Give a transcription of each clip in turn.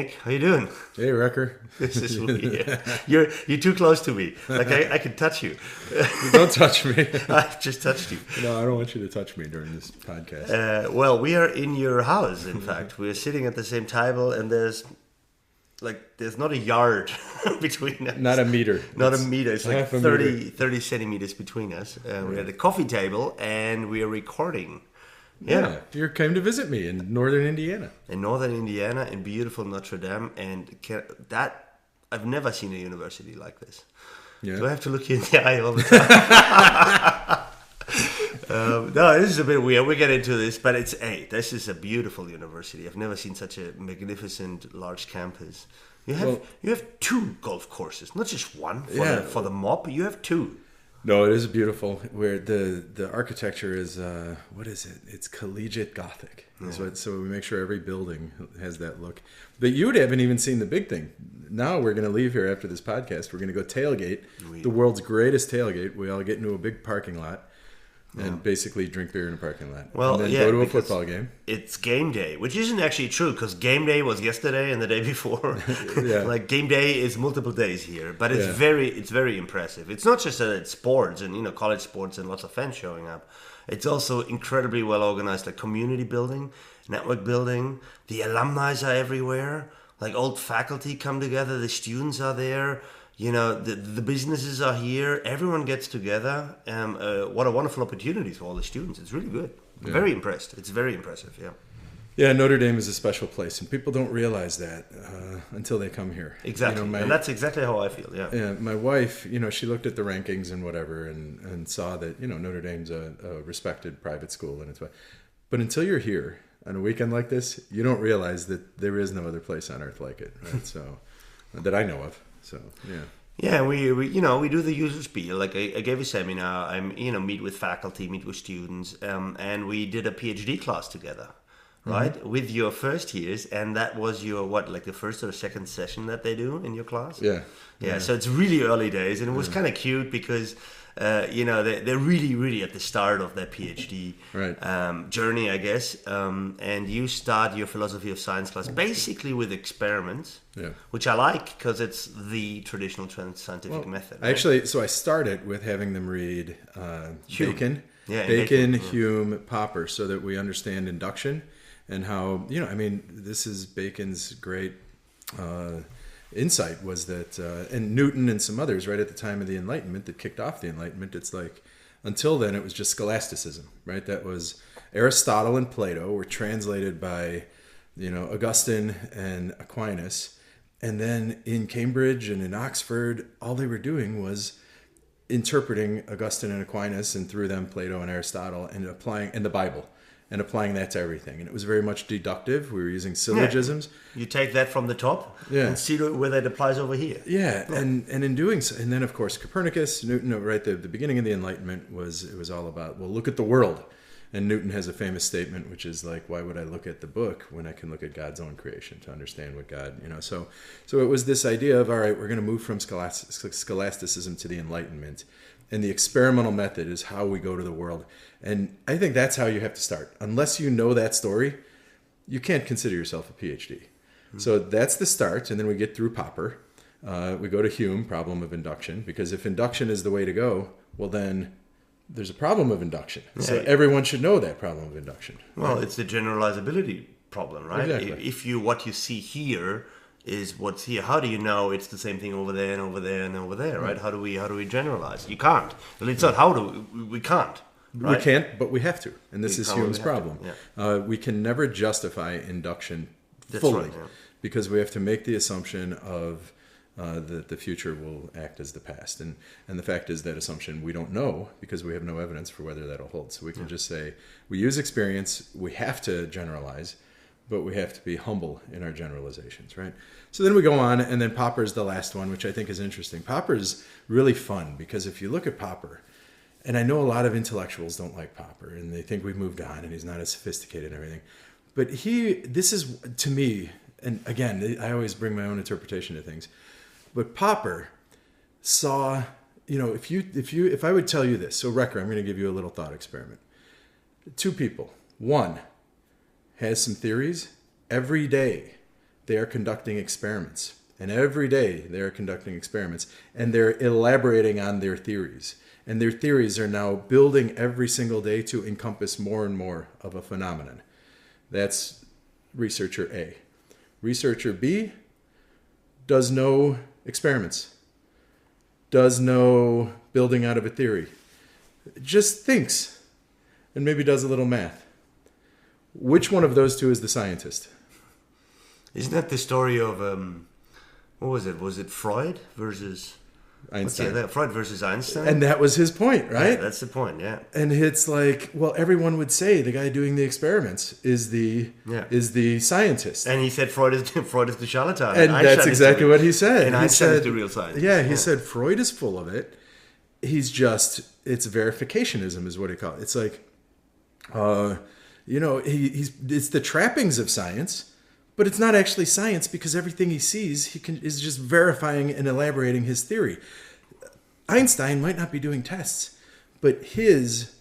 Nick, how you doing? Hey, Wrecker. This is weird. You're too close to me. Like I can touch you. Don't touch me. I've just touched you. No, I don't want you to touch me during this podcast. Well, we are in your house. In fact, we're sitting at the same table, and there's not a yard between us. Not a meter. Not a meter. It's like 30 centimeters between us. We're at a coffee table, and we are recording. Yeah, you came to visit me in northern Indiana. In northern Indiana, in beautiful Notre Dame, and I've never seen a university like this. Yeah. Do I have to look you in the eye all the time? No, this is a bit weird. We'll get into this, but this is a beautiful university. I've never seen such a magnificent, large campus. You have two golf courses, not just one for the mob. You have two. No, it is beautiful. Where the architecture is, what is it? It's collegiate Gothic. Yeah. So we make sure every building has that look. But you haven't even seen the big thing. Now we're going to leave here after this podcast. We're going to go tailgate, the world's greatest tailgate. We all get into a big parking lot and basically drink beer in a parking lot. Well, and then go to a football game. It's game day, which isn't actually true because game day was yesterday and the day before. Yeah. Like game day is multiple days here, but it's very impressive. It's not just that it's sports and college sports and lots of fans showing up. It's also incredibly well organized, like community building, network building. The alumni are everywhere. Like old faculty come together. The students are there. The businesses are here. Everyone gets together. What a wonderful opportunity for all the students. It's really good. I'm very impressed. It's very impressive, yeah. Yeah, Notre Dame is a special place, and people don't realize that until they come here. Exactly, and that's exactly how I feel, yeah. Yeah, my wife, she looked at the rankings and whatever and saw that, Notre Dame's a respected private school. But until you're here on a weekend like this, you don't realize that there is no other place on earth like it, right? So, that I know of. So, yeah. Yeah, we do the usual spiel. Like I gave a seminar. I meet with faculty, meet with students, and we did a PhD class together, right? With your first years, and that was your the first or second session that they do in your class. Yeah. So it's really early days, and it was kind of cute because. They're really at the start of their PhD journey, I guess. And you start your philosophy of science class basically with experiments, which I like because it's the traditional scientific method. Right? Actually, so I started with having them read Hume. Bacon, Hume, Popper, so that we understand induction and how, this is Bacon's great... insight was that, and Newton and some others right at the time of the Enlightenment that kicked off the Enlightenment, it's like, until then it was just scholasticism, right? That was Aristotle and Plato were translated by, Augustine and Aquinas. And then in Cambridge and in Oxford, all they were doing was interpreting Augustine and Aquinas and through them Plato and Aristotle and the Bible. And applying that to everything. And it was very much deductive. We were using syllogisms. You take that from the top and see where that applies over here. Yeah. And in doing so, and then of course Copernicus, Newton, right, the beginning of the Enlightenment was all about, well, look at the world. And Newton has a famous statement, which is like, why would I look at the book when I can look at God's own creation to understand what God, So it was this idea of, all right, we're going to move from scholasticism to the Enlightenment. And the experimental method is how we go to the world. And I think that's how you have to start. Unless you know that story, you can't consider yourself a PhD. So that's the start. And then we get through Popper. We go to Hume, problem of induction. Because if induction is the way to go, well, then there's a problem of induction. Yeah. So everyone should know that problem of induction. Well, right? It's the generalizability problem, right? Exactly. What you see here is what's here. How do you know it's the same thing over there and over there and over there, right? How do we generalize? You can't. Well, it's not we can't. Right? We can't, but we have to. And this is Hume's problem. We can never justify induction fully because we have to make the assumption of that the future will act as the past. And the fact is that assumption we don't know because we have no evidence for whether that'll hold. So we can just say we use experience, we have to generalize, but we have to be humble in our generalizations, right? So then we go on, and then Popper's the last one, which I think is interesting. Popper's really fun because if you look at Popper, and I know a lot of intellectuals don't like Popper, and they think we've moved on, and he's not as sophisticated and everything. But this is, to me, and again, I always bring my own interpretation to things, but Popper saw, if I would tell you this, so Wrecker, I'm going to give you a little thought experiment. Two people. One has some theories every day they are conducting experiments. And every day they are conducting experiments, and they're elaborating on their theories. And their theories are now building every single day to encompass more and more of a phenomenon. That's researcher A. Researcher B does no experiments, does no building out of a theory, just thinks, and maybe does a little math. Which one of those two is the scientist? Isn't that the story of, what was it? Was it Freud versus Einstein? Freud versus Einstein? And that was his point, right? Yeah, that's the point, yeah. And it's like, well, everyone would say the guy doing the experiments is the scientist. And he said Freud is the charlatan. And that's exactly what he said. And Einstein is the real scientist. Yeah, he said Freud is full of it. He's just, it's verificationism is what he called it. It's like, it's the trappings of science, but it's not actually science because everything he sees, is just verifying and elaborating his theory. Einstein might not be doing tests, but his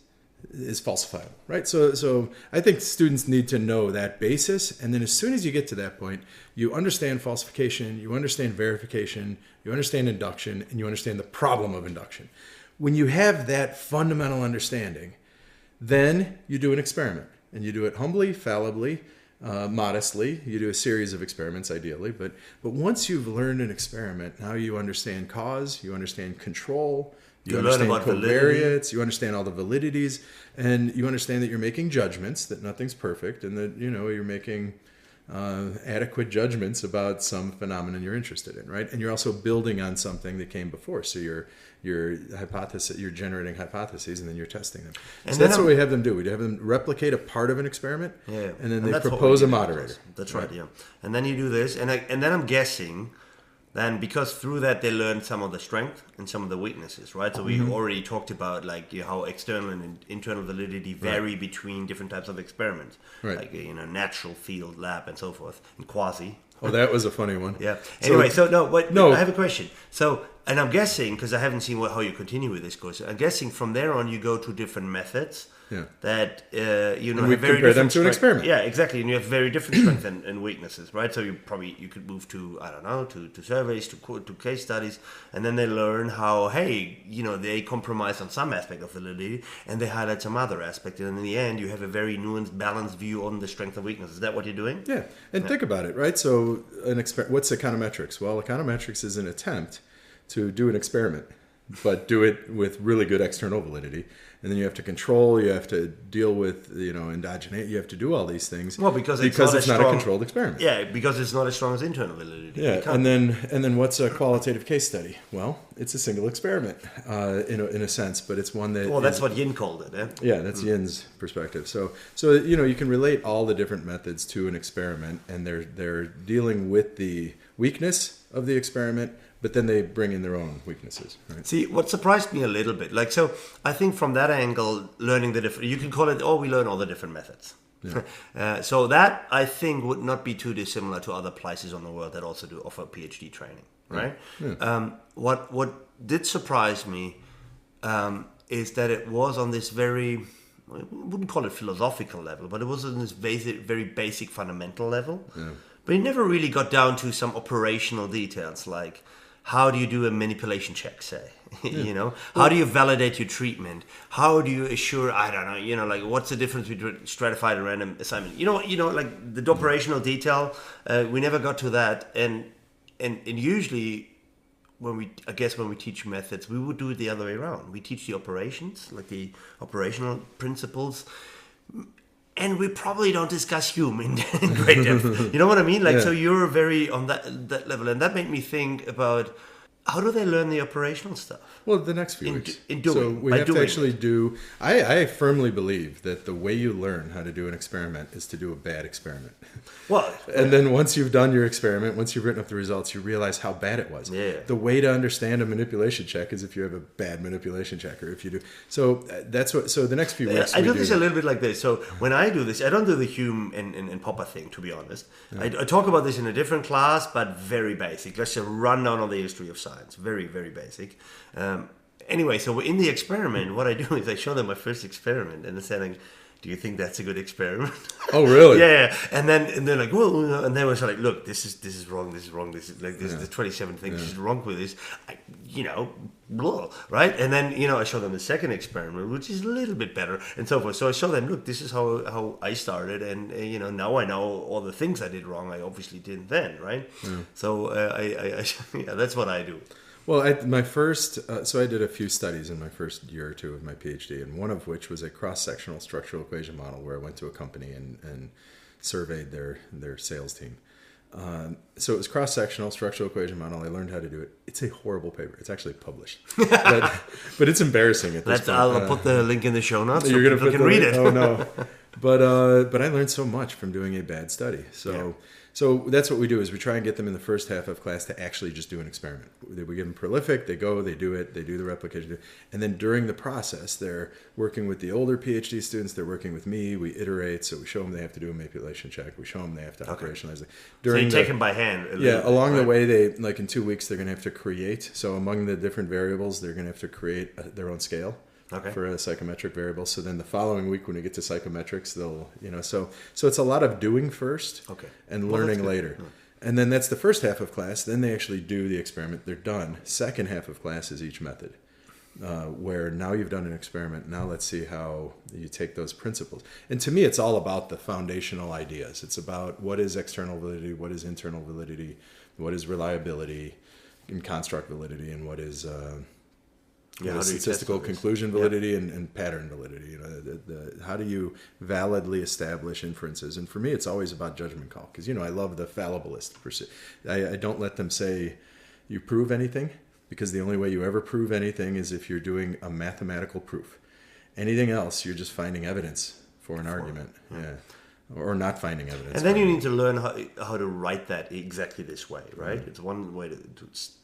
is falsifiable, right? So I think students need to know that basis, and then as soon as you get to that point, you understand falsification, you understand verification, you understand induction, and you understand the problem of induction. When you have that fundamental understanding, then you do an experiment, and you do it humbly, fallibly, modestly. You do a series of experiments, ideally, but once you've learned an experiment, now you understand cause, you understand control, you understand covariates, you understand all the validities, and you understand that you're making judgments, that nothing's perfect, and that you're making adequate judgments about some phenomenon you're interested in, right? And you're also building on something that came before, so you're generating hypotheses, and then you're testing them. And so that's what we have them do. We have them replicate a part of an experiment, and then they propose a moderator. That's right, yeah. And then you do this, and then I'm guessing, then because through that they learn some of the strength and some of the weaknesses, right? So we already talked about how external and internal validity vary between different types of experiments, like natural field, lab, and so forth, and quasi. Oh, that was a funny one. Yeah. Anyway, I have a question. So, and I'm guessing, because I haven't seen how you continue with this course, I'm guessing from there on you go to different methods that, and we compare them to an experiment. Yeah, exactly. And you have very different strengths and weaknesses, right? So you could move to, I don't know, to surveys, to case studies, and then they learn how, they compromise on some aspect of validity, and they highlight some other aspect. And in the end, you have a very nuanced, balanced view on the strength and weakness. Is that what you're doing? Yeah. And think about it, right? So what's econometrics? Well, econometrics is an attempt to do an experiment, but do it with really good external validity. And then you have to control, you have to deal with, endogenate, you have to do all these things. Well, because it's not a controlled experiment. Yeah, because it's not as strong as internal validity. Yeah, and then what's a qualitative case study? Well, it's a single experiment in a sense, but it's one that... Well, that's what Yin called it, eh? Yeah, that's Yin's perspective. So you can relate all the different methods to an experiment, and they're dealing with the weakness of the experiment, but then they bring in their own weaknesses. Right? See, what surprised me a little bit, so I think from that angle, learning the different, you can call it, we learn all the different methods. Yeah. So that, I think, would not be too dissimilar to other places on the world that also do offer PhD training, right? Yeah. What did surprise me is that it was on this very, I wouldn't call it philosophical level, but it was on this very basic fundamental level. Yeah. But it never really got down to some operational details, like how do you do a manipulation check, say? How do you validate your treatment? How do you assure, I don't know, what's the difference between stratified and random assignment? Like the operational detail, we never got to that. And usually when we teach methods, we would do it the other way around. We teach the operations, like the operational principles, and we probably don't discuss Hume in great depth. You know what I mean? So you're very on that level. And that made me think about, how do they learn the operational stuff? Well, the next few weeks. So we have to actually do... I firmly believe that the way you learn how to do an experiment is to do a bad experiment. Well, and then once you've done your experiment, once you've written up the results, you realize how bad it was. Yeah. The way to understand a manipulation check is if you have a bad manipulation check, or if you do... So that's what... So the next few weeks... I do this a little bit like this. So when I do this, I don't do the Hume and Popper thing, to be honest. Yeah. I talk about this in a different class, but very basic. Just a rundown on the history of science. Very, very basic. Anyway, so in the experiment, what I do is I show them my first experiment, and I say, do you think that's a good experiment? Oh, really? Yeah. And they're like, well, and they was like, look, this is wrong. This is wrong. This is like, this is the 27th thing. This is wrong with this. Blah, right? And then, I show them the second experiment, which is a little bit better and so forth. So I show them, look, this is how I started. And, now I know all the things I did wrong. I obviously didn't then, right? Yeah. So that's what I do. Well, so I did a few studies in my first year or two of my PhD, and one of which was a cross-sectional structural equation model where I went to a company and surveyed their sales team. So it was cross-sectional structural equation model. I learned how to do it. It's a horrible paper. It's actually published, but it's embarrassing at this point. I'll put the link in the show notes. You're going to can read it. Oh no, but I learned so much from doing a bad study. So that's what we do is we try and get them in the first half of class to actually just do an experiment. We give them prolific, they go, they do it, they do the replication. And then during the process, they're working with the older PhD students, they're working with me, we iterate, so we show them they have to do a manipulation check, we show them they have to operationalize it. So you take them by hand. Along the way, they like in 2 weeks, they're going to have to create. So among the different variables, they're going to have to create their own scale. Okay. For a psychometric variable. So then the following week when we get to psychometrics, they'll, so it's a lot of doing first and learning later. Yeah. And then that's the first half of class. Then they actually do the experiment. They're done. Second half of class is each method, where now you've done an experiment. Now let's see how you take those principles. And to me, it's all about the foundational ideas. It's about what is external validity, what is internal validity, what is reliability and construct validity, and what is... statistical conclusion validity and pattern validity. How do you validly establish inferences? And for me, it's always about judgment call because I love the fallibilist. I don't let them say you prove anything because the only way you ever prove anything is if you're doing a mathematical proof. Anything else, you're just finding evidence for an argument. Yeah. Or not finding evidence. And then you need to learn how to write that exactly this way, right? Mm-hmm. It's one way to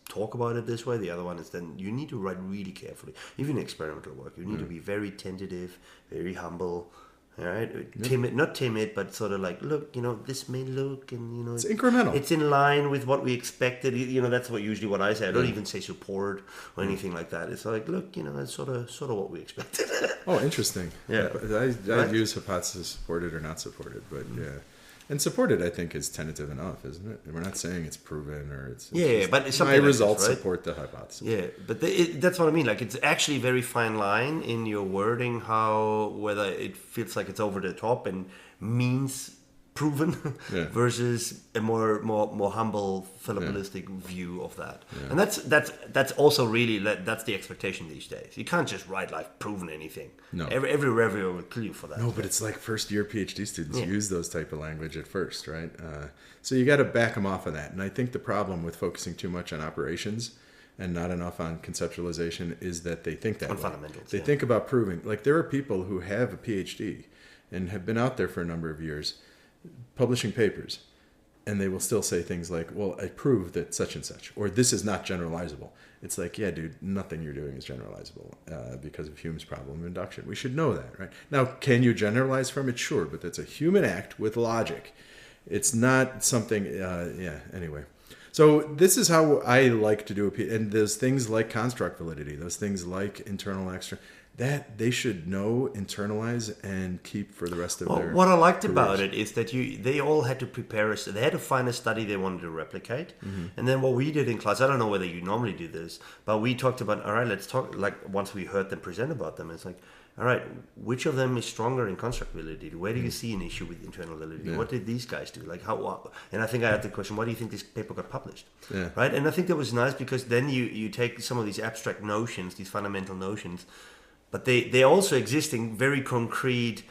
talk about it this way. The other one is then you need to write really carefully. Even experimental work, you need to be very tentative, very humble, all right? Timid, not timid, but sort of like, look, this may look, and it's incremental. It's in line with what we expected. That's what I say. I don't even say support or anything like that. It's like, look, it's sort of what we expected. Oh, interesting. Yeah, I use hypothesis supported or not supported, but yeah. And supported, I think, is tentative enough, isn't it? We're not saying it's proven or it's but it's my results support the hypothesis. Yeah, but that's what I mean. Like, it's actually a very fine line in your wording, whether it feels like it's over the top and means proven versus a more humble fallibilistic view of that. Yeah. And that's also really that's the expectation these days. You can't just write like proven anything. No. Every reviewer will kill you for that. No, but it's like first year PhD students use those type of language at first, right? So you got to back them off of that. And I think the problem with focusing too much on operations and not enough on conceptualization is that they think that way. Fundamentals. They think about proving. Like there are people who have a PhD and have been out there for a number of years publishing papers, and they will still say things like, well, I proved that such and such, or this is not generalizable. It's like, yeah, dude, nothing you're doing is generalizable because of Hume's problem of induction. We should know that, right? Now, can you generalize from it? Sure, but that's a human act with logic. It's not something, anyway. So this is how I like to do it. And there's things like construct validity, those things like internal, external, that they should know, internalize, and keep for the rest of their What I liked careers. about it is that they all had to prepare they had to find a study they wanted to replicate. Mm-hmm. And then what we did in class, I don't know whether you normally do this, but we talked about, all right, let's talk, like once we heard them present about them, it's like, all right, which of them is stronger in construct validity? Where do you see an issue with internal validity? Yeah. What did these guys do? Like how? And I think I had the question, why do you think this paper got published? Yeah. Right? And I think that was nice because then you take some of these abstract notions, these fundamental notions, but they also exist in very concrete,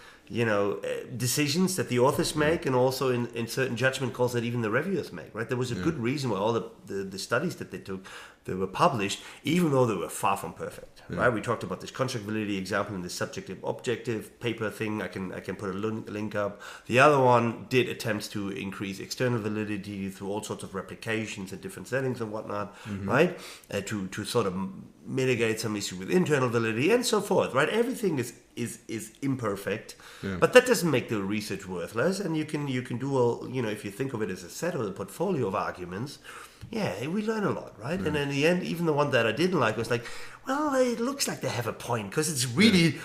decisions that the authors make, and also in certain judgment calls that even the reviewers make. Right? There was a good reason why all the studies that they took, they were published, even though they were far from perfect. Yeah. Right? We talked about this construct validity example in the subjective objective paper thing. I can put a link up. The other one did attempts to increase external validity through all sorts of replications in different settings and whatnot. Mm-hmm. Right? To sort of mitigate some issue with internal validity and so forth. Right? Everything is imperfect, but that doesn't make the research worthless. And you can do all, if you think of it as a set of a portfolio of arguments. Yeah, we learn a lot, right? And in the end, even the one that I didn't like was like, well, it looks like they have a point because it's really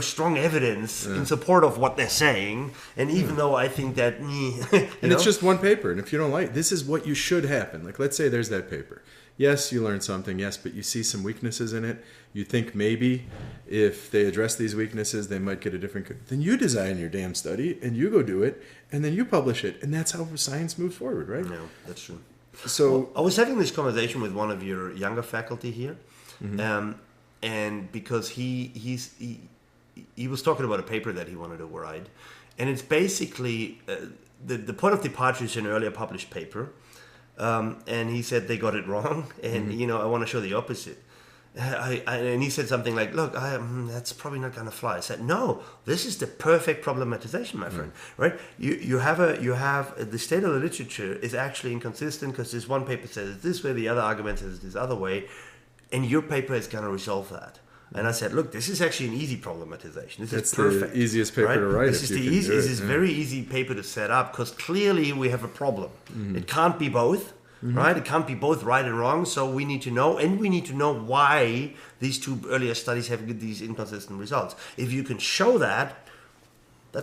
strong evidence in support of what they're saying. And even though I think that, and it's just one paper. And if you don't like, this is what you should happen. Like, let's say there's that paper. Yes, you learned something. Yes, but you see some weaknesses in it. You think maybe if they address these weaknesses, they might get a different. Then you design your damn study and you go do it, and then you publish it, and that's how science moves forward, right? No, that's true. So I was having this conversation with one of your younger faculty here, and because he was talking about a paper that he wanted to write, and it's basically the point of departure is an earlier published paper. And he said they got it wrong, and I want to show the opposite. And he said something like, "Look, that's probably not going to fly." I said, "No, this is the perfect problematization, my friend. Right? You have the state of the literature is actually inconsistent because this one paper says this way, the other argument says this other way, and your paper is going to resolve that." And I said, "Look, this is actually an easy problematization. This is perfect. The easiest paper to write. This is very easy paper to set up because clearly we have a problem. It can't be both, right? It can't be both right and wrong. So we need to know, and we need to know why these two earlier studies have these inconsistent results. If you can show that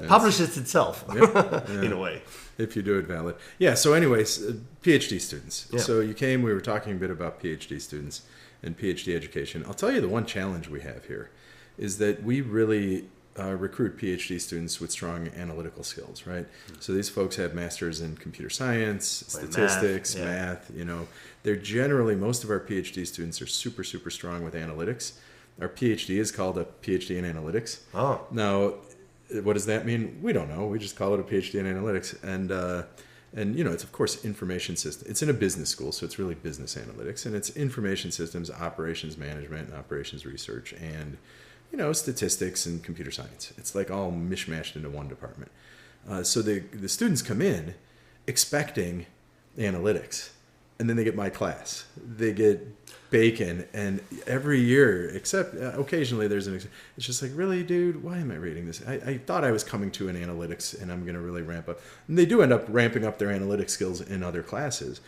publishes itself in a way. If you do it valid. Yeah. So, anyways, PhD students. Yeah. So you came. We were talking a bit about PhD students and PhD education. I'll tell you the one challenge we have here is that we really recruit PhD students with strong analytical skills, right? So these folks have masters in computer science, statistics, math. They're generally, most of our PhD students are super, super strong with analytics. Our PhD is called a PhD in analytics. Oh. Now, what does that mean? We don't know. We just call it a PhD in analytics. And it's, of course, information system. It's in a business school, so it's really business analytics. And it's information systems, operations management, and operations research, and, statistics and computer science. It's like all mishmashed into one department. So the students come in expecting analytics, and then they get my class. They get bacon, and every year, except occasionally there's it's just like, really, dude, why am I reading this? I thought I was coming to an analytics and I'm going to really ramp up. And they do end up ramping up their analytics skills in other classes.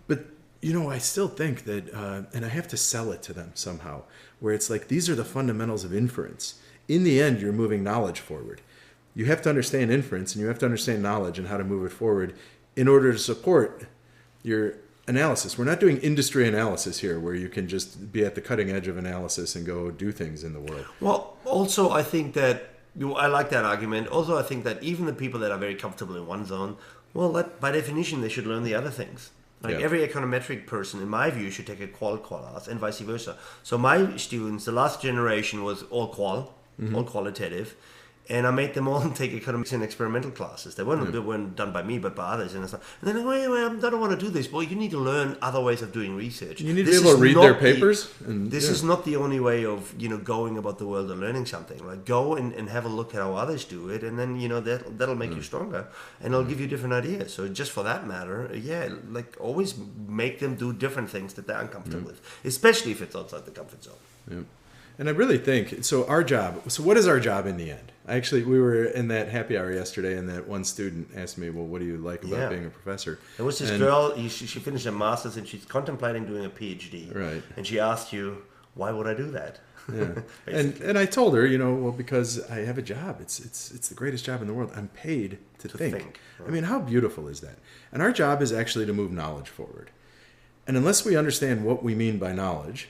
But, I still think that, and I have to sell it to them somehow, where it's like, these are the fundamentals of inference. In the end, you're moving knowledge forward. You have to understand inference and you have to understand knowledge and how to move it forward in order to support your analysis. We're not doing industry analysis here where you can just be at the cutting edge of analysis and go do things in the world. Well, also I think that, I like that argument. Also, I think that even the people that are very comfortable in one zone, well, that, by definition, they should learn the other things. Like every econometric person, in my view, should take a qual class and vice versa. So my students, the last generation was all qual, all qualitative. And I made them all take economics and experimental classes. They weren't done by me, but by others. And then they go, wait, I don't want to do this. Well, you need to learn other ways of doing research. You need to be able to read their papers. This is not the only way of going about the world and learning something. Like, go and have a look at how others do it, and then that'll make you stronger, and it'll give you different ideas. So just for that matter, like always make them do different things that they're uncomfortable with, especially if it's outside the comfort zone. Yeah. And I really think, so what is our job in the end? We were in that happy hour yesterday, and that one student asked me, well, what do you like about being a professor? There was this girl, she finished a master's, and she's contemplating doing a PhD. Right. And she asked you, why would I do that? Yeah. and I told her, well, because I have a job. It's the greatest job in the world. I'm paid to think. Right. I mean, how beautiful is that? And our job is actually to move knowledge forward. And unless we understand what we mean by knowledge,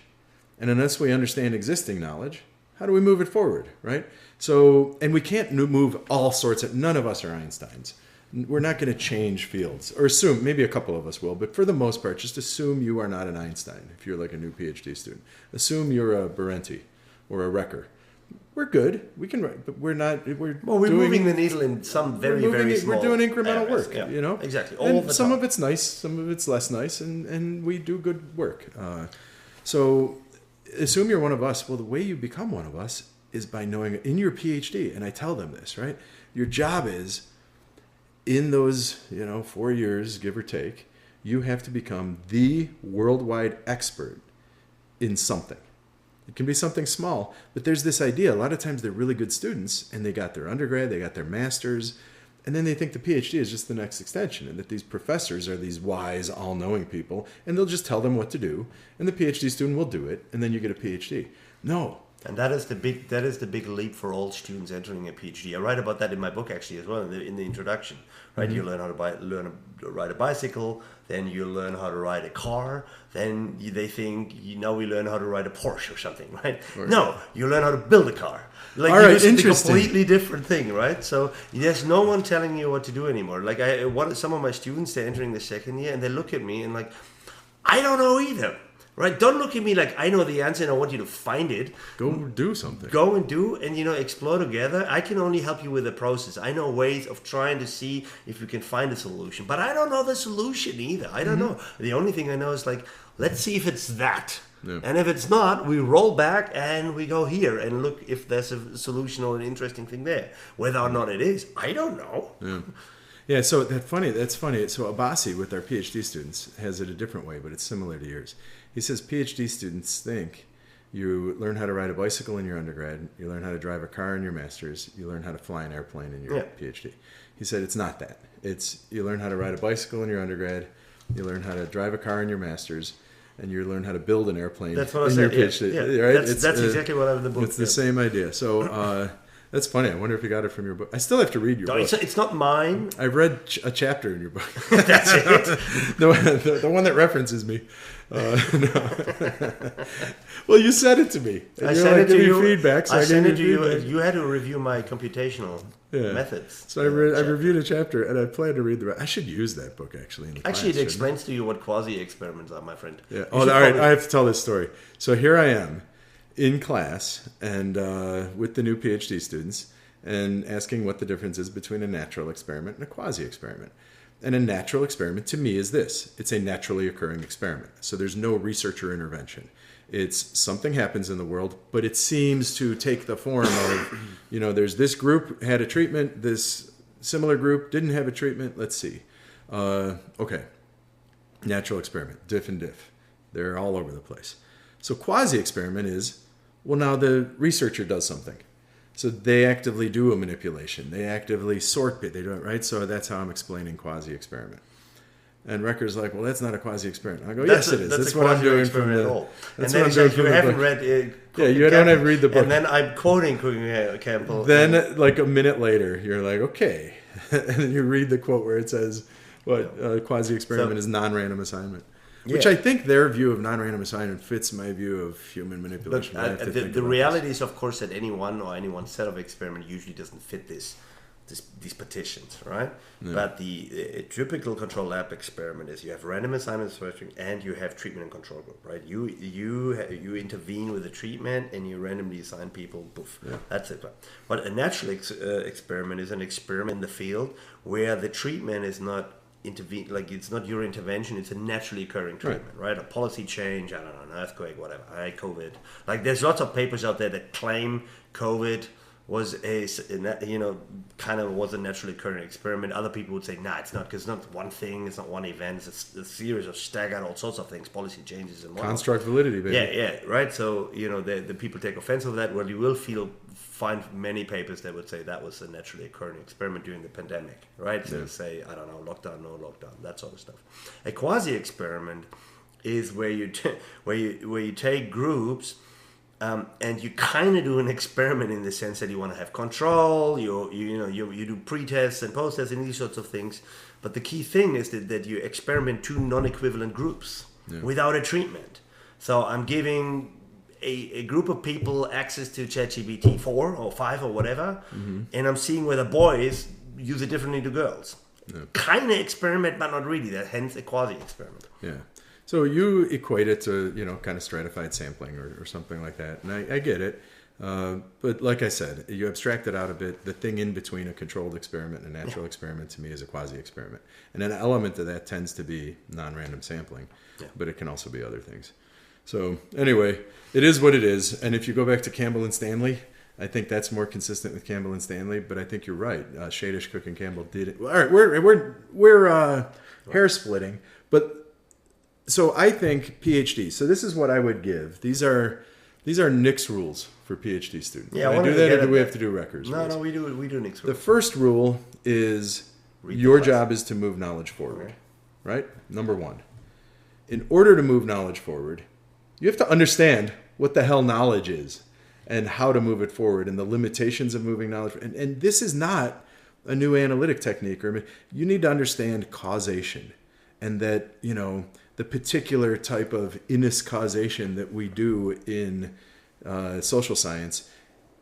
and unless we understand existing knowledge, how do we move it forward, right? So, and we can't move all sorts of, none of us are Einsteins. We're not going to change fields, or assume, maybe a couple of us will, but for the most part, just assume you are not an Einstein if you're like a new PhD student. Assume you're a Berenti or a Recker. We're good. We can write, but we're not. We're moving the needle in some very small. We're doing incremental work. Exactly. And some of it's nice, some of it's less nice, and we do good work. So assume you're one of us. Well, the way you become one of us is by knowing in your PhD, and I tell them this, right? Your job is in those 4 years, give or take, you have to become the worldwide expert in something. It can be something small, but there's this idea. A lot of times they're really good students and they got their undergrad, they got their master's, and then they think the PhD is just the next extension and that these professors are these wise, all-knowing people and they'll just tell them what to do and the PhD student will do it and then you get a PhD. No, And that is the big leap for all students entering a PhD. I write about that in my book actually as well in the introduction. Right, you learn how to ride a bicycle, then you learn how to ride a car, then they think we learn how to ride a Porsche or something, right? No, you learn how to build a car. Like, all right, it's a interesting. completely different thing, right? So there's no one telling you what to do anymore. Like some of my students, they're entering the second year and they look at me and like, I don't know either. Right? Don't look at me like I know the answer and I want you to find it. Go do something. Go and do, and explore together. I can only help you with the process. I know ways of trying to see if you can find a solution, but I don't know the solution either. I don't know. The only thing I know is like, let's see if it's that. Yeah. And if it's not, we roll back and we go here and look if there's a solution or an interesting thing there. Whether or not it is, I don't know. Yeah. Yeah, so that's funny. So Abbasi, with our PhD students, has it a different way, but it's similar to yours. He says PhD students think you learn how to ride a bicycle in your undergrad, you learn how to drive a car in your master's, you learn how to fly an airplane in your PhD. He said it's not that. It's you learn how to ride a bicycle in your undergrad, you learn how to drive a car in your master's, and you learn how to build an airplane in your PhD. Yeah. Right? That's exactly what I have in the book. It's the same idea. So that's funny. I wonder if you got it from your book. I still have to read your book. It's not mine. I read a chapter in your book. That's it. the one that references me. No. Well, you said it to me. I sent it to you. Feedback, so I sent it to you. You had to review my computational methods. So I reviewed a chapter, and I plan to read the rest. I should use that book actually. In the class, it explains to you what quasi-experiments are, my friend. Yeah. All right. I have to tell this story. So here I am in class and with the new PhD students and asking what the difference is between a natural experiment and a quasi-experiment. And a natural experiment to me is this. It's a naturally occurring experiment. So there's no researcher intervention. It's something happens in the world, but it seems to take the form of, there's this group had a treatment, this similar group didn't have a treatment. Let's see. Okay. Natural experiment, diff and diff. They're all over the place. So quasi-experiment is, well, now the researcher does something. So they actively do a manipulation. They actively sort it. They do it, right? So that's how I'm explaining quasi-experiment. And Recker's like, well, that's not a quasi-experiment. I go, yes, it is. That's what I'm doing from the book. That's what I'm doing from the book. You haven't read you don't have to read the book. And then I'm quoting Cooking Campbell. Then, like a minute later, you're like, okay. And then you read the quote where it says, quasi-experiment is non-random assignment. Which I think their view of non-random assignment fits my view of human manipulation. The reality is, of course, that any one set of experiment usually doesn't fit these petitions, right? Yeah. But the typical control lab experiment is you have random assignment searching and you have treatment and control group, right? You intervene with the treatment and you randomly assign people. Poof, that's it. But a natural experiment is an experiment in the field where the treatment is not it's not your intervention, it's a naturally occurring treatment, right? A policy change, I don't know, an earthquake, whatever, COVID. Like there's lots of papers out there that claim COVID was was a naturally occurring experiment. Other people would say, nah, it's not, because it's not one thing, it's not one event, it's a series of staggered all sorts of things, policy changes and whatnot. Construct validity, baby. Yeah, right? So, the people take offense of that. Well, you will find many papers that would say that was a naturally occurring experiment during the pandemic, right? So say, I don't know, lockdown, no lockdown, that sort of stuff. A quasi-experiment is where you take groups and you kind of do an experiment in the sense that you want to have control. You do pre-tests and post-tests and these sorts of things. But the key thing is that you experiment two non-equivalent groups without a treatment. So I'm giving a group of people access to ChatGPT 4 or 5 or whatever, and I'm seeing whether boys use it differently to girls. Yeah. Kind of experiment, but not really. Hence a quasi-experiment. Yeah. So you equate it to, kind of stratified sampling or something like that. And I get it. But like I said, you abstract it out a bit. The thing in between a controlled experiment and a natural experiment to me is a quasi-experiment. And an element of that tends to be non-random sampling, but it can also be other things. So anyway, it is what it is. And if you go back to Campbell and Stanley, I think that's more consistent with Campbell and Stanley. But I think you're right. Shadish, Cook, and Campbell did it. All right, we're hair splitting. But so I think PhD. So this is what I would give. These are Nick's rules for PhD students. Yeah, I do that, or do we have to do Recker's rules? No, we do Nick's rules. The first rule is your job is to move knowledge forward. Right? Number one. In order to move knowledge forward, you have to understand what the hell knowledge is. and how to move it forward and the limitations of moving knowledge. And this is not a new analytic technique. You need to understand causation, and that, you know, the particular type of inus causation that we do in social science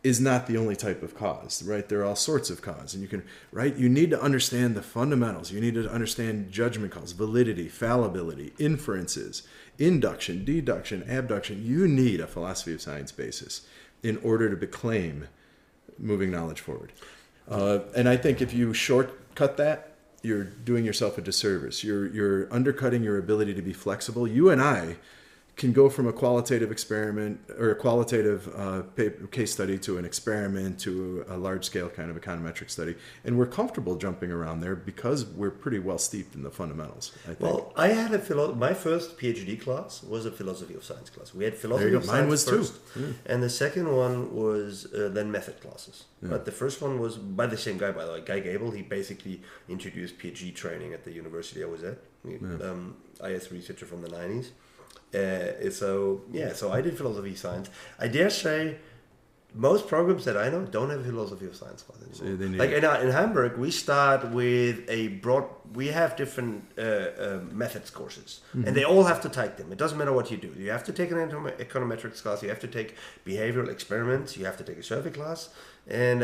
is not the only type of cause, right? There are all sorts of cause, and you need to understand the fundamentals. You need to understand judgment calls, validity, fallibility, inferences, induction, deduction, abduction. You need a philosophy of science basis in order to claim moving knowledge forward. And I think if you shortcut that, you're doing yourself a disservice. You're undercutting your ability to be flexible. You and I can go from a qualitative experiment or a qualitative case study to an experiment to a large-scale kind of econometric study, and we're comfortable jumping around there because we're pretty well steeped in the fundamentals, I think. Well, I had my first PhD class was a philosophy of science class. We had philosophy of science. Mine was first, too. And the second one was then method classes. Yeah. But the first one was by the same guy, by the way, Guy Gable. He basically introduced PhD training at the university I was at. IS researcher from the 90s. So I did philosophy of science. I dare say most programs that I know don't have a philosophy of science class anymore. Like in Hamburg, we start with we have different methods courses, and they all have to take them. It doesn't matter what you do. You have to take an econometrics class, you have to take behavioral experiments, you have to take a survey class, and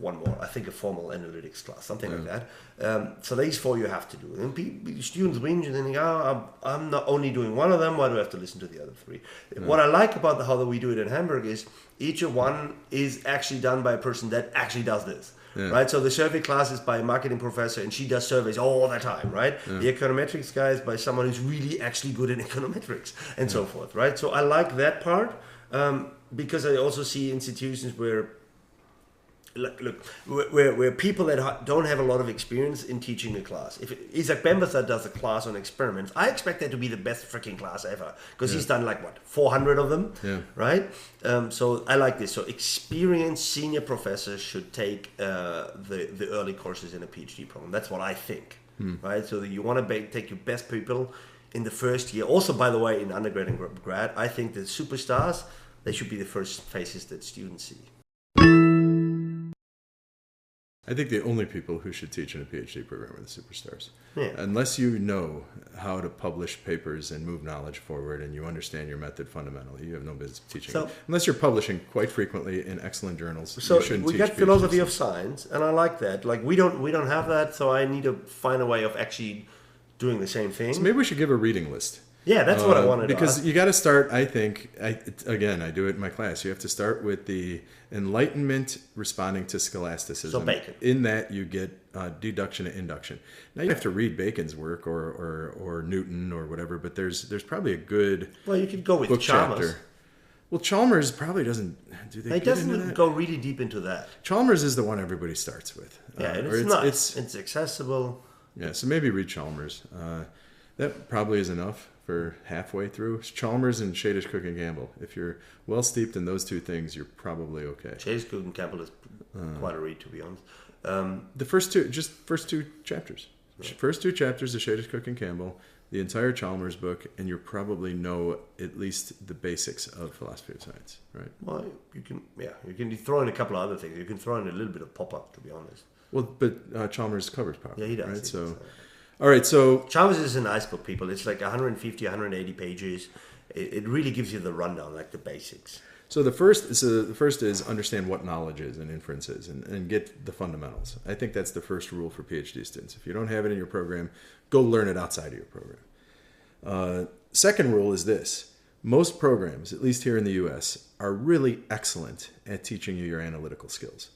one more, I think a formal analytics class, something like that. So these four you have to do. And students whinge and think, I'm not only doing one of them, why do I have to listen to the other three? What I like about how we do it in Hamburg is each one is actually done by a person that actually does this. Yeah. Right, so the survey class is by a marketing professor, and she does surveys all the time, right? Yeah. The econometrics guy is by someone who's really actually good in econometrics and so forth, right? So I like that part because I also see institutions where where people that don't have a lot of experience in teaching a class. If Isaac Bembasa does a class on experiments, I expect that to be the best freaking class ever, because he's done 400 of them, right? So I like this. So experienced senior professors should take the early courses in a PhD program. That's what I think, right? So you want to take your best people in the first year. Also, by the way, in undergrad and grad, I think the superstars, they should be the first faces that students see. I think the only people who should teach in a PhD program are the superstars. Yeah. Unless you know how to publish papers and move knowledge forward and you understand your method fundamentally, you have no business teaching. So, unless you're publishing quite frequently in excellent journals, so you shouldn't teach. We got philosophy of science, and I like that. Like we don't have that, so I need to find a way of actually doing the same thing. So maybe we should give a reading list. Yeah, that's what I wanted to because ask. You got to start, I think, I do it in my class. You have to start with the Enlightenment responding to scholasticism. So Bacon. In that you get deduction and induction. Now you have to read Bacon's work or Newton or whatever, but there's probably a good Well, you could go with Chalmers. Chapter. Well, Chalmers probably doesn't. It doesn't go really deep into that. Chalmers is the one everybody starts with. Yeah, it's nice. It's accessible. Yeah, so maybe read Chalmers. That probably is enough for halfway through. Chalmers and Shadish, Cook and Campbell. If you're well steeped in those two things, you're probably okay. Shadish, Cook and Campbell is quite a read, to be honest. The first two chapters. Yeah. First two chapters of Shadish, Cook and Campbell, the entire Chalmers book, and you probably know at least the basics of philosophy of science, right? Well, you can throw in a couple of other things. You can throw in a little bit of pop-up, to be honest. Well, but Chalmers covers pop-up. Yeah, he does. Right? So. All right, so Chalmers is a nice book, people. It's like 150, 180 pages. It really gives you the rundown, like the basics. So the first is understand what knowledge is and inferences and get the fundamentals. I think that's the first rule for PhD students. If you don't have it in your program, go learn it outside of your program. Second rule is this. Most programs, at least here in the U.S., are really excellent at teaching you your analytical skills.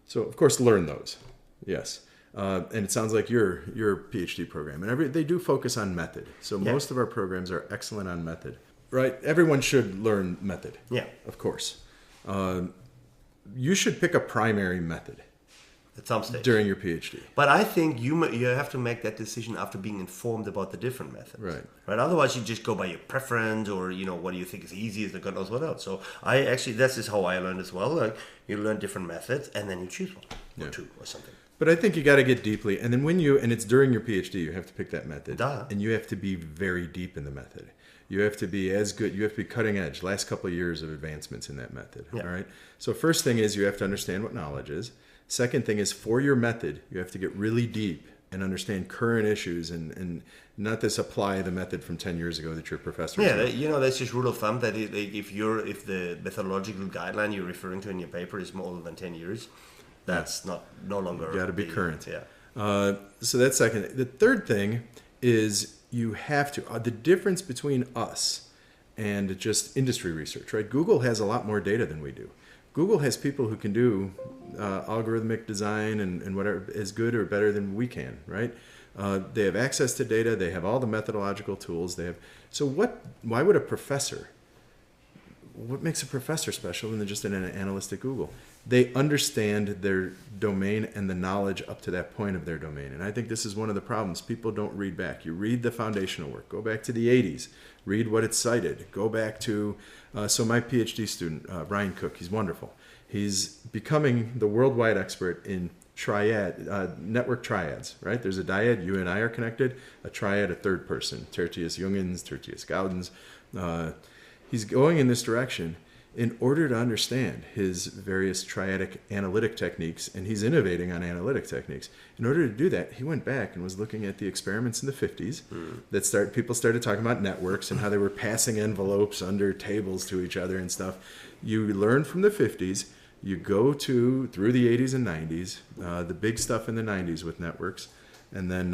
So, of course, learn those. Yes. And it sounds like your PhD program, and they do focus on method. So most of our programs are excellent on method, right? Everyone should learn method. Yeah, of course. You should pick a primary method at some stage during your PhD. But I think you have to make that decision after being informed about the different methods. Right. Otherwise, you just go by your preference, or what do you think is easiest, and God knows what else. So this is how I learned as well. Like you learn different methods, and then you choose one or two or something. But I think you got to get deeply, and then and it's during your PhD, you have to pick that method, Duh. And you have to be very deep in the method. You have to be as good. You have to be cutting edge. Last couple of years of advancements in that method. Yeah. All right. So first thing is you have to understand what knowledge is. Second thing is for your method, you have to get really deep and understand current issues and not just apply the method from 10 years ago that your professor. Yeah, that's just rule of thumb that if the methodological guideline you're referring to in your paper is more than 10 years, that's no longer. You got to be current. Yeah. So that's second. The third thing is you have to the difference between us and just industry research, right? Google has a lot more data than we do. Google has people who can do algorithmic design and whatever as good or better than we can, right? They have access to data. They have all the methodological tools. So why would a professor? What makes a professor special than just an analyst at Google? They understand their domain and the knowledge up to that point of their domain. And I think this is one of the problems. People don't read back. You read the foundational work. Go back to the 80s. Read what it's cited. Go back to... so my PhD student, Ryan Cook, he's wonderful. He's becoming the worldwide expert in network triads, right? There's a dyad, you and I are connected, a triad, a third person, Tertius Jungens, Tertius Gaudens. He's going in this direction in order to understand his various triadic analytic techniques, and he's innovating on analytic techniques. In order to do that, he went back and was looking at the experiments in the 50s that people started talking about networks and how they were passing envelopes under tables to each other and stuff. You learn from the 50s, you go through the 80s and 90s, the big stuff in the 90s with networks, and then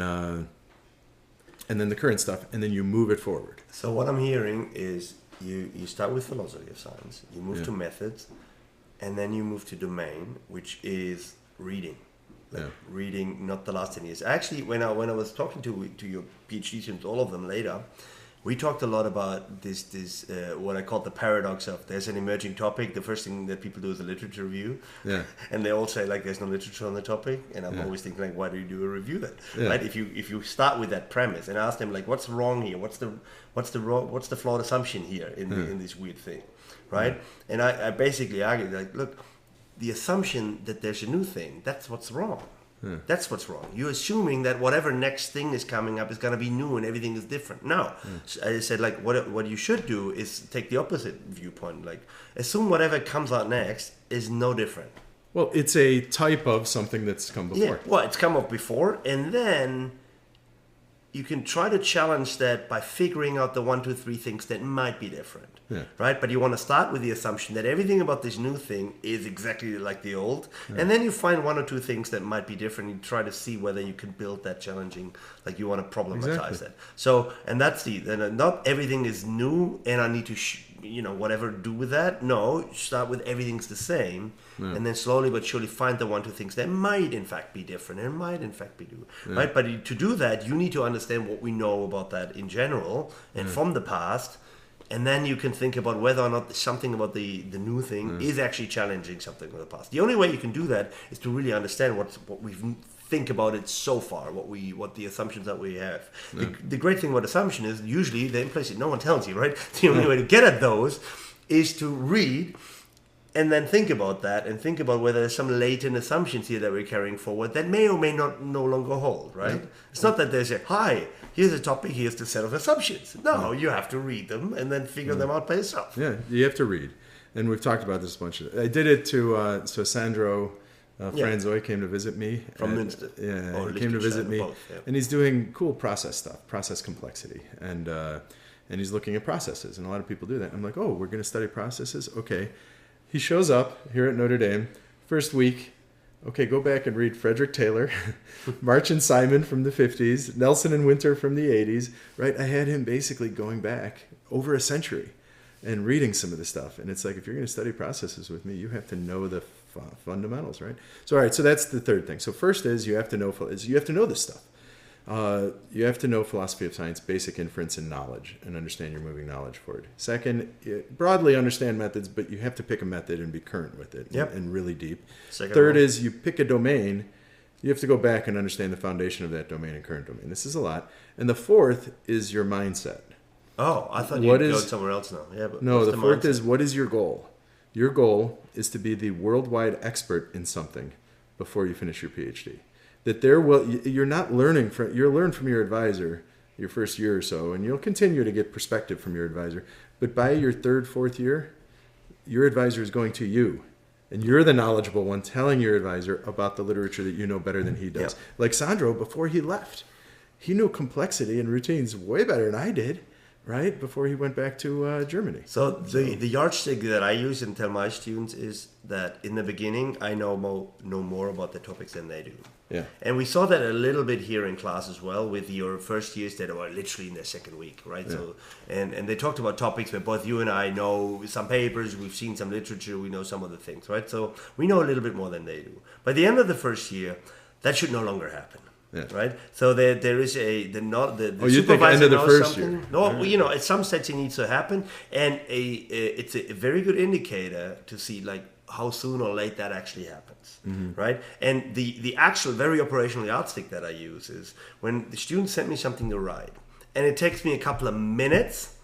the current stuff, and then you move it forward. So what I'm hearing is you start with philosophy of science, you move to methods, and then you move to domain, which is reading. Reading, not the last 10 years. Actually, when I was talking to your PhD students, all of them later, we talked a lot about this what I call the paradox of there's an emerging topic. The first thing that people do is a literature review, and they all say like there's no literature on the topic. And I'm always thinking like, why do you do a review then? Right? If you start with that premise and ask them like, what's wrong here? What's the flawed assumption here in this weird thing, right? And I basically argue like, look, the assumption that there's a new thing, that's what's wrong. That's what's wrong. You're assuming that whatever next thing is coming up is going to be new and everything is different. No. So I said, like, what you should do is take the opposite viewpoint. Like, assume whatever comes out next is no different. Well, it's a type of something that's come before. Yeah, well, it's come up before, and then you can try to challenge that by figuring out the 1, 2, 3 things that might be different. Right? But you want to start with the assumption that everything about this new thing is exactly like the old. And then you find 1 or 2 things that might be different. You try to see whether you can build that challenging, like you want to problematize that. So, and that's not everything is new and I need to, whatever do with that. No, start with everything's the same. And then slowly but surely find the 1, 2 things that might in fact be different and might in fact be new. Right? But to do that, you need to understand what we know about that in general and from the past. And then you can think about whether or not something about the new thing is actually challenging something from the past. The only way you can do that is to really understand what we think about it so far, what the assumptions that we have. The great thing about assumption is usually they're implicit. No one tells you, right? The only way to get at those is to read and then think about that and think about whether there's some latent assumptions here that we're carrying forward that may or may not no longer hold, right? It's not that there's here's a topic, here's the set of assumptions. No, you have to read them and then figure them out by yourself. Yeah, you have to read. And we've talked about this a bunch. I did it to, so Sandro Franzoy came to visit me. From Münster. Yeah, he came to visit me. Both, and he's doing cool process stuff, process complexity. And he's looking at processes. And a lot of people do that. I'm like, oh, we're going to study processes? Okay. He shows up here at Notre Dame, first week. Okay, go back and read Frederick Taylor, March and Simon from the 50s, Nelson and Winter from the 80s, right? I had him basically going back over a century and reading some of the stuff. And it's like, if you're going to study processes with me, you have to know the fundamentals, right? So, all right, so that's the third thing. So first is you have to know this stuff. You have to know philosophy of science, basic inference and knowledge, and understand you're moving knowledge forward. Second, broadly understand methods, but you have to pick a method and be current with it and really deep. Third is you pick a domain. You have to go back and understand the foundation of that domain and current domain. This is a lot. And the fourth is your mindset. Oh, I thought you'd go somewhere else now. Yeah, but no, the fourth is what is your goal? Your goal is to be the worldwide expert in something before you finish your PhD. That you're not learning you're learning from your advisor your first year or so, and you'll continue to get perspective from your advisor. But by your third, fourth year, your advisor is going to you. And you're the knowledgeable one telling your advisor about the literature that you know better than he does. Yeah. Like Sandro, before he left, he knew complexity and routines way better than I did, right? Before he went back to Germany. So the yardstick that I use and tell my students is that in the beginning, I know more about the topics than they do. Yeah. And we saw that a little bit here in class as well with your first years that were literally in their second week, right? Yeah. So and they talked about topics where both you and I know some papers, we've seen some literature, we know some of the things, right? So we know a little bit more than they do. By the end of the first year, that should no longer happen. Yeah. Right, so there is the you think end of the first something. Year? No, you know, at some stage it needs to happen, and it's a very good indicator to see like how soon or late that actually happens, right? And the actual very operational yardstick that I use is when the students send me something to write, and it takes me a couple of minutes,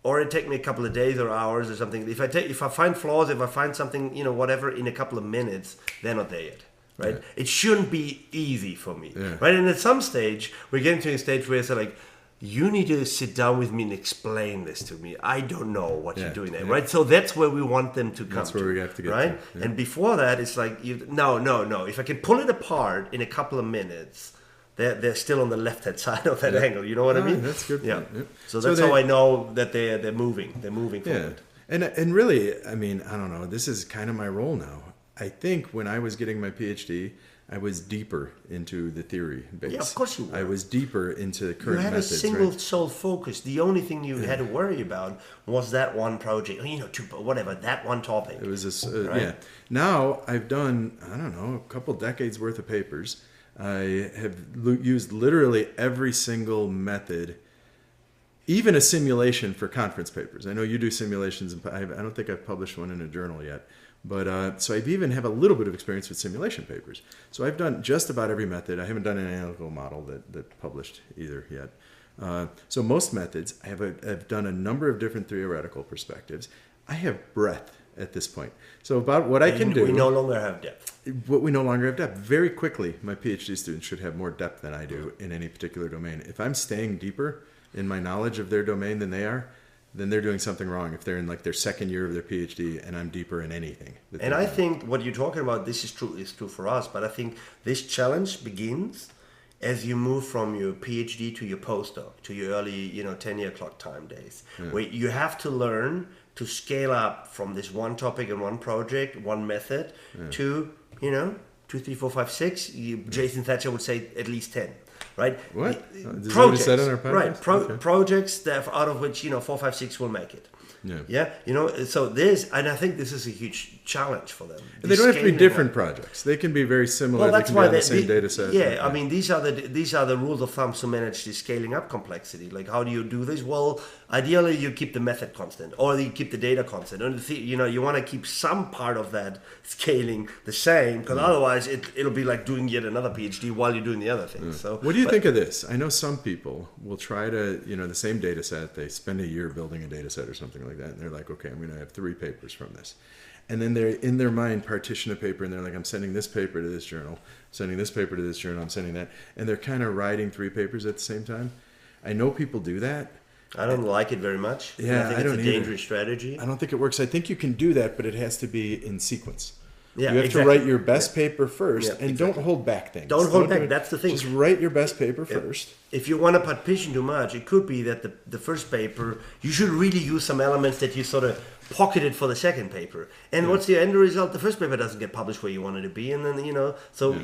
or it takes me a couple of days or hours or something. If I find flaws, if I find something, you know, whatever, in a couple of minutes, they're not there yet. Right, yeah. It shouldn't be easy for me, right? And at some stage, we're getting to a stage where it's like, you need to sit down with me and explain this to me. I don't know what you're doing there, right? So that's where we want them to come. That's where we have to get right. To. Yeah. And before that, it's like, no. If I can pull it apart in a couple of minutes, they're still on the left-hand side of that angle. You know what I mean? That's good. Yeah. So that's how I know that they're moving. They're moving forward. And really, I mean, I don't know. This is kind of my role now. I think when I was getting my PhD, I was deeper into the theory base. Yeah, of course you were. I was deeper into the current methods. You had a single sole focus. The only thing you had to worry about was that one project, that one topic. It was right? Now I've done, I don't know, a couple decades worth of papers. I have used literally every single method, even a simulation for conference papers. I know you do simulations, and I don't think I've published one in a journal yet. But so I even have a little bit of experience with simulation papers. So I've done just about every method. I haven't done an analytical model that published either yet. So most methods, I've done a number of different theoretical perspectives. I have breadth at this point. So about what I can do. We no longer have depth. What we no longer have depth. Very quickly, my PhD students should have more depth than I do in any particular domain. If I'm staying deeper in my knowledge of their domain than they are, then they're doing something wrong if they're in like their second year of their PhD and I'm deeper in anything. And I think what you're talking about, this is true for us, but I think this challenge begins as you move from your PhD to your postdoc, to your early, 10-year clock time days, where you have to learn to scale up from this one topic and one project, one method, to, 2, 3, 4, 5, 6. Jason Thatcher would say at least 10. Right? What? Projects, what he said on our podcast? Right. Okay. Projects that out of which 4, 5, 6 will make it. Yeah. So and I think this is a huge challenge for them. And they don't have to be different projects. They can be very similar. Well, that's they can why be on the same data set. Yeah, I mean, these are the rules of thumb to manage the scaling up complexity. Like, how do you do this? Well, ideally, you keep the method constant, or you keep the data constant. And you want to keep some part of that scaling the same, because otherwise it'll be like doing yet another PhD while you're doing the other thing. So, what do you think of this? I know some people will try to, the same data set. They spend a year building a data set or something like that, and they're like, okay, I'm going to have 3 papers from this. And then they're in their mind partition a paper, and they're like, I'm sending this paper to this journal, sending this paper to this journal, I'm sending that. And they're kind of writing 3 papers at the same time. I know people do that. I don't like it very much. Yeah, I think it's a dangerous strategy. I don't think it works. I think you can do that, but it has to be in sequence. Yeah, you have to write your best paper first, and don't hold back things. Don't hold back. That's the thing. Just write your best paper first. If you want to partition too much, it could be that the first paper, you should really use some elements that you sort of pocketed for the second paper. And what's the end result? The first paper doesn't get published where you want it to be. And then,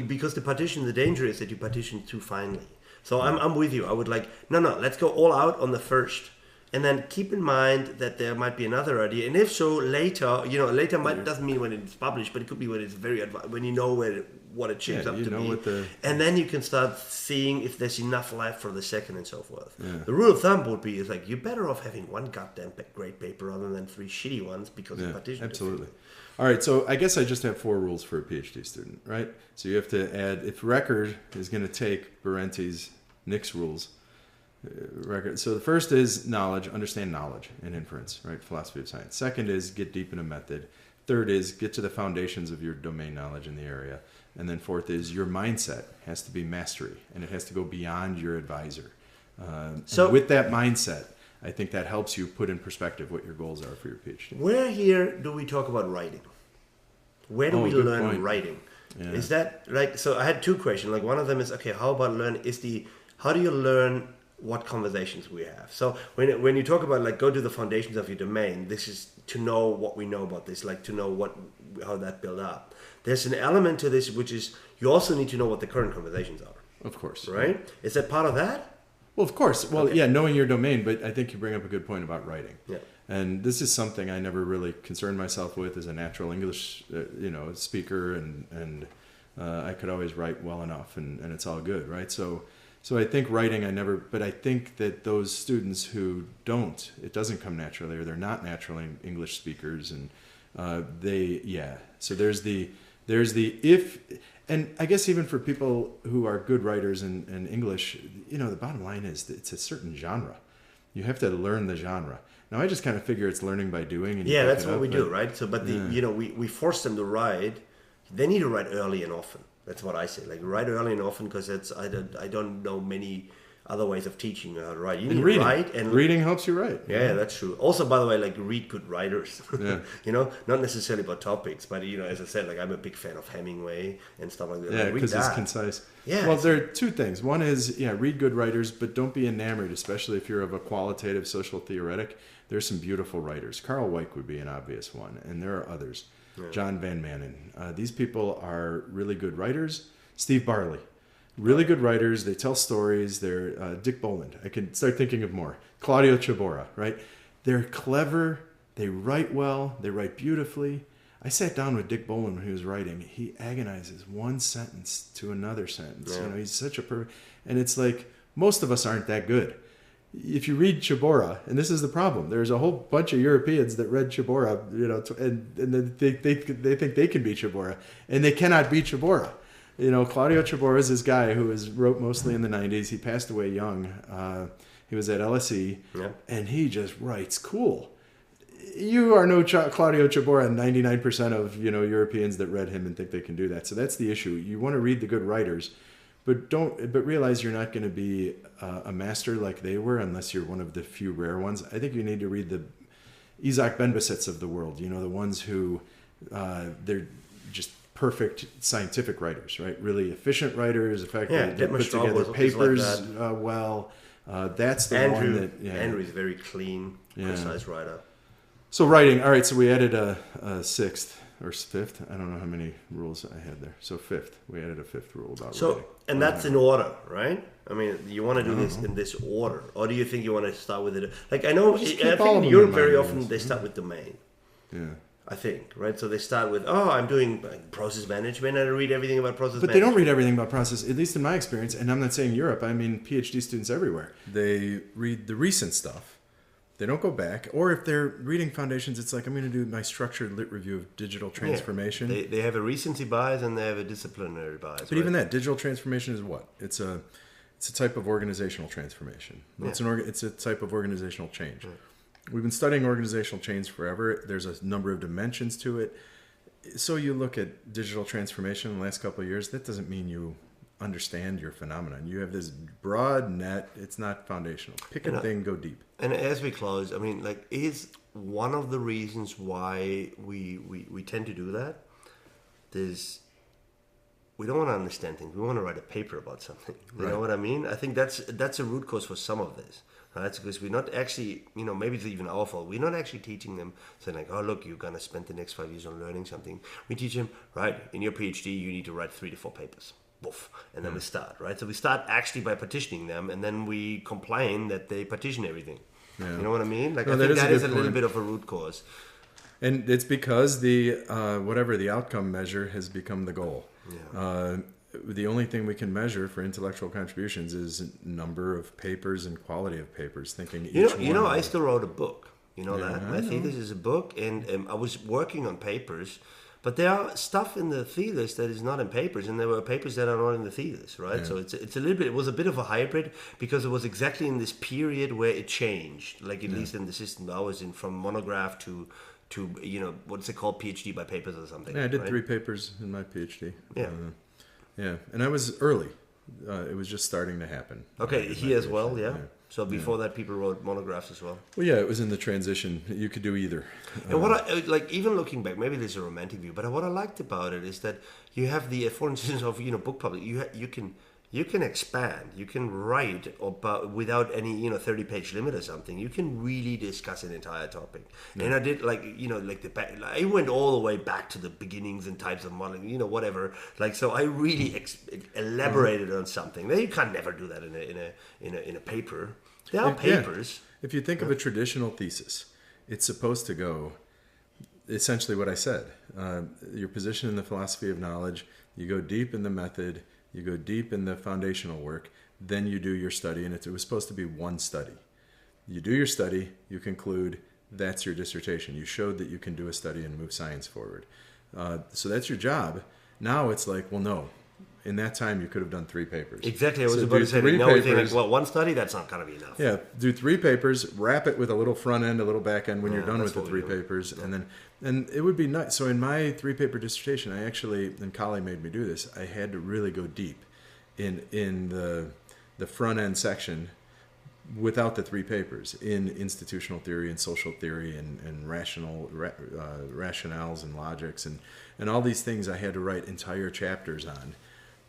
because the partition, the danger is that you partition too finely. So I'm with you. I would like, no, let's go all out on the first. And then keep in mind that there might be another idea, and if so, later, doesn't mean when it's published, but it could be when it's very advanced, when you know what it shapes up to be, and then you can start seeing if there's enough left for the second and so forth. Yeah. The rule of thumb would be like you're better off having one goddamn great paper rather than 3 shitty ones because of partition. Absolutely. All right, so I guess I just have 4 rules for a PhD student, right? So you have to add if record is going to take Berenti's Nick's rules. Record. So the first is knowledge, understand knowledge and inference, right? Philosophy of science. Second is get deep in a method. Third is get to the foundations of your domain knowledge in the area. And then fourth is your mindset has to be mastery, and it has to go beyond your advisor. So with that mindset, I think that helps you put in perspective what your goals are for your PhD. Where here do we talk about writing? Where do we learn writing? Yeah. Is that like, so I had two questions. Like one of them is, okay, how about how do you learn what conversations we have? So when you talk about like go to the foundations of your domain, this is to know what we know about this, like to know how that built up. There's an element to this which is you also need to know what the current conversations are. Of course. Right? Yeah. Is that part of that? Well, of course. Well, yeah, knowing your domain, but I think you bring up a good point about writing. Yeah. And this is something I never really concerned myself with as a natural English, speaker, and I could always write well enough, and it's all good, right? So I think writing, but I think that those students who don't, it doesn't come naturally, or they're not natural English speakers, and so there's the if. And I guess even for people who are good writers in English, the bottom line is that it's a certain genre. You have to learn the genre. Now, I just kind of figure it's learning by doing. And that's what we do, right? So, but we force them to write. They need to write early and often. That's what I say. Like write early and often, because I don't know many other ways of teaching how to write. You need to write, and reading helps you write. Yeah, that's true. Also, by the way, like read good writers. Yeah. Not necessarily about topics, but as I said, like I'm a big fan of Hemingway and stuff like that. Yeah, because it's concise. Yeah. Well, there are two things. One is read good writers, but don't be enamored, especially if you're of a qualitative social theoretic. There's some beautiful writers. Carl Weick would be an obvious one, and there are others. Yeah. John Van Manen. These people are really good writers. Steve Barley. Really good writers. They tell stories. They're Dick Boland. I can start thinking of more. Claudio Ciabora, right? They're clever. They write well. They write beautifully. I sat down with Dick Boland when he was writing. He agonizes one sentence to another sentence. Yeah. He's such a perfect... And it's like, most of us aren't that good. If you read Ciabora, and this is the problem, there's a whole bunch of Europeans that read Ciabora, and then they think they can beat Ciabora, and they cannot beat Ciabora. Claudio Ciabora is this guy who wrote mostly in the 90s. He passed away young. He was at LSE, and he just writes cool. You are no Claudio Ciabora, and 99% of Europeans that read him and think they can do that. So that's the issue. You want to read the good writers, but realize you're not going to be a master like they were unless you're one of the few rare ones. I think you need to read the Isaac Ben-Basset's of the world. The ones who they're just perfect scientific writers, right? Really efficient writers. In fact, they put together papers like well. That's the one that... Yeah. Andrew's a very clean, precise writer. So writing. All right, so we added a sixth or fifth. I don't know how many rules I had there. So fifth. We added a fifth rule about writing. And that's in order, right? I mean, you want to do this in this order. Or do you think you want to start with it? Like, I think in Europe very often they start with domain. Yeah. I think, right? So they start with, I'm doing process management, and I read everything about process management. But they don't read everything about process, at least in my experience, and I'm not saying Europe, I mean PhD students everywhere. They read the recent stuff. They don't go back. Or if they're reading foundations, it's like, I'm going to do my structured lit review of digital transformation. Yeah. They have a recency bias and they have a disciplinary bias. But even that, digital transformation is what? It's a type of organizational transformation. Yeah. It's a type of organizational change. Yeah. We've been studying organizational change forever. There's a number of dimensions to it. So you look at digital transformation in the last couple of years, that doesn't mean you understand your phenomenon. You have this broad net. It's not foundational. Pick a thing, go deep. And as we close, I mean, like, is one of the reasons why we tend to do that is we don't want to understand things. We want to write a paper about something. You know what I mean? I think that's a root cause for some of this. Right? Because we're not actually, maybe it's even our fault. We're not actually teaching them, saying like, oh, look, you're going to spend the next 5 years on learning something. We teach them, right, in your PhD, you need to write 3 to 4 papers. Woof. And then we start, right? So we start actually by partitioning them, and then we complain that they partition everything. Yeah. You know what I mean? Like, I think that is a little bit of a root cause. And it's because the whatever the outcome measure has become the goal. Yeah. The only thing we can measure for intellectual contributions is number of papers and quality of papers. I still wrote a book. You know that? My thesis is a book, and I was working on papers, but there are stuff in the thesis that is not in papers, and there were papers that are not in the thesis, right? Yeah. So it's a little bit. It was a bit of a hybrid because it was exactly in this period where it changed. Like at least in the system I was in, from monograph to what's it called, PhD by papers or something. Yeah, I did 3 papers in my PhD. Yeah. Yeah, and I was early. It was just starting to happen. Okay, here as well, yeah? So before that, people wrote monographs as well? Well, yeah, it was in the transition. You could do either. And what I, like, even looking back, maybe there's a romantic view, but what I liked about it is that you have the, for instance, of, book publishing, you can expand, you can write about without any 30-page limit or something. You can really discuss an entire topic. Yeah. And I did I went all the way back to the beginnings and types of modeling, whatever. Like, so I really elaborated on something. Now you can't never do that in a paper. There are papers. Yeah. If you think of a traditional thesis, it's supposed to go essentially what I said. Your position in the philosophy of knowledge. You go deep in the method. You go deep in the foundational work, then you do your study, and it was supposed to be one study. You do your study, you conclude, that's your dissertation. You showed that you can do a study and move science forward. So that's your job. Now it's like, well, no. In that time, you could have done 3 papers. Exactly. I was about to say, now we think, one study, that's not going to be enough. Yeah, do 3 papers, wrap it with a little front end, a little back end when you're done with the 3 papers, and it would be nice. So in my 3-paper dissertation, I actually, and Kali made me do this, I had to really go deep in the front end section without the 3 papers, in institutional theory and social theory and rationales and logics and all these things I had to write entire chapters on.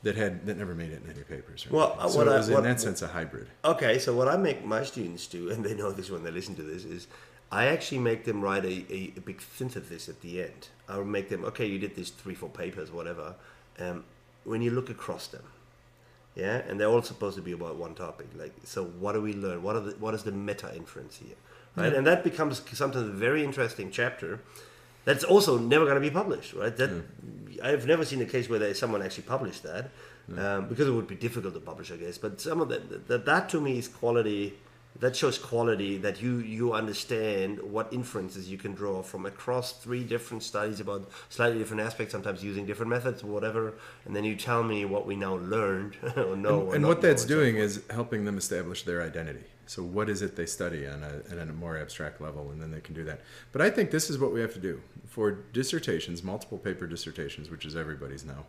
That never made it in any papers. Right? Well, so it was in that sense a hybrid. Okay, so what I make my students do, and they know this when they listen to this, is I actually make them write a big synthesis at the end. I'll make them, okay, you did these 3-4 papers, whatever. When you look across them, yeah, and they're all supposed to be about one topic. Like, so what do we learn? What is the meta inference here, right? And that becomes sometimes a very interesting chapter. That's also never going to be published, right? I've never seen a case where someone actually published that, because it would be difficult to publish, I guess. But some of that to me is quality. That shows quality, that you understand what inferences you can draw from across 3 different studies about slightly different aspects, sometimes using different methods or whatever, and then you tell me what we now learned or know. And what that's doing is helping them establish their identity. So what is it they study on a more abstract level, and then they can do that. But I think this is what we have to do. For dissertations, multiple paper dissertations, which is everybody's now,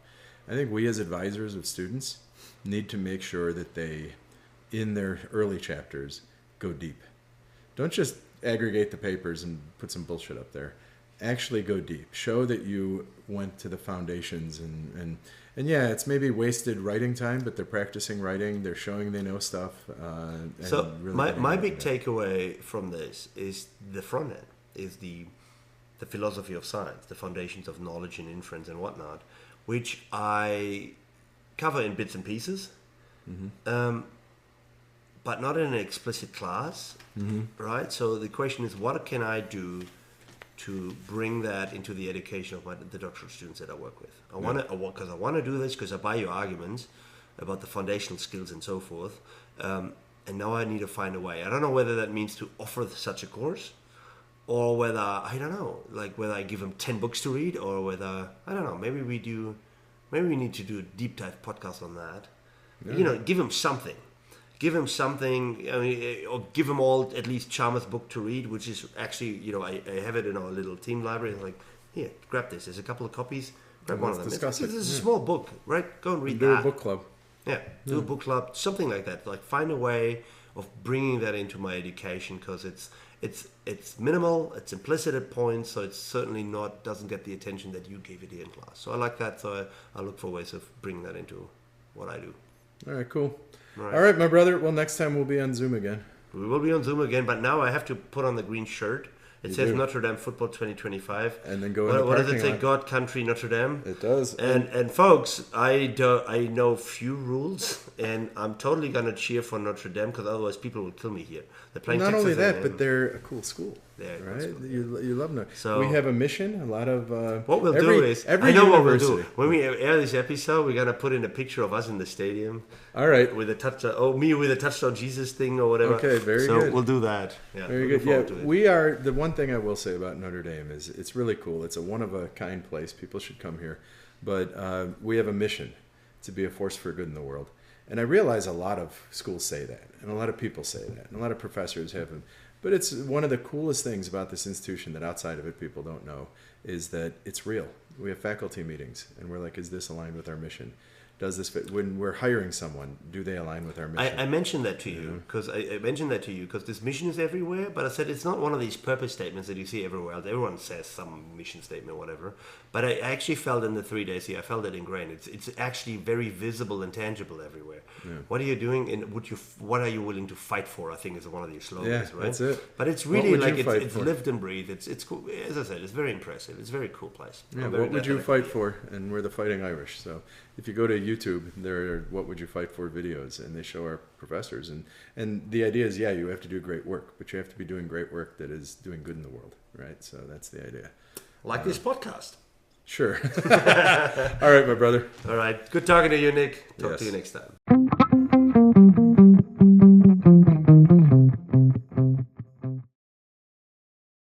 I think we as advisors of students need to make sure that they, in their early chapters, go deep. Don't just aggregate the papers and put some bullshit up there. Actually go deep. Show that you went to the foundations and yeah, it's maybe wasted writing time, but they're practicing writing. They're showing they know stuff. So really my big takeaway from this is the front end, is the philosophy of science, the foundations of knowledge and inference and whatnot, which I cover in bits and pieces, but not in an explicit class, right? So the question is, what can I do to bring that into the education of the doctoral students that I work with? I want to do this because I buy your arguments about the foundational skills and so forth, and now I need to find a way. I don't know whether that means to offer such a course, or whether, I don't know, like whether I give them 10 books to read, or whether, I don't know, maybe we need to do a deep dive podcast on that. Yeah. Give them something. Give them something, or give them all at least Chalmers' book to read, which is actually, I have it in our little team library. I'm like, here, grab this. There's a couple of copies. Grab one of them. It's a small book, right? Go and read that. Do a book club. Yeah, do a book club, something like that. Like, find a way of bringing that into my education, because it's minimal, it's implicit at points, so it's certainly doesn't get the attention that you gave it here in class. So I like that. So I look for ways of bringing that into what I do. All right, cool. All right, my brother. Well, next time we'll be on Zoom again. We will be on Zoom again, but now I have to put on the green shirt. It says Notre Dame Football 2025. And then go in the what does it say? lot. God, country, Notre Dame. It does. And folks, I know few rules, and I'm totally gonna cheer for Notre Dame, because otherwise people will kill me here. They're playing. Not Texas only that, but they're a cool school. Right? Cool school. You love Notre Dame. So we have a mission. A lot of what we'll do is I know what we'll do when we air this episode. We're gonna put in a picture of us in the stadium. All right. With a touchdown, me with a touchdown Jesus thing or whatever. Okay, very good. So we'll do that. Yeah, very good. Yeah, we are. The one thing I will say about Notre Dame is it's really cool. It's a one-of-a-kind place. People should come here. But we have a mission to be a force for good in the world. And I realize a lot of schools say that, and a lot of people say that, and a lot of professors have them. But it's one of the coolest things about this institution that outside of it people don't know, is that it's real. We have faculty meetings, and we're like, is this aligned with our mission? Does this fit? When we're hiring someone, do they align with our mission? I mentioned that to you because I mentioned that to you because this mission is everywhere. But I said it's not one of these purpose statements that you see everywhere else. Everyone says some mission statement, whatever. But I actually felt in the 3 days here, I felt it ingrained. It's actually very visible and tangible everywhere. Yeah. What are you doing? And what are you willing to fight for? I think is one of these slogans, right? That's it. But it's really like it's lived and breathed. It's cool. As I said, it's very impressive. It's a very cool place. Yeah. What would you fight for? And we're the Fighting Irish. So if you go to YouTube, there are "What Would You Fight For" videos, and they show our professors. And the idea is, you have to do great work, but you have to be doing great work that is doing good in the world, right? So that's the idea. Like this podcast. Sure. All right, my brother. All right. Good talking to you, Nick. Talk to you next time.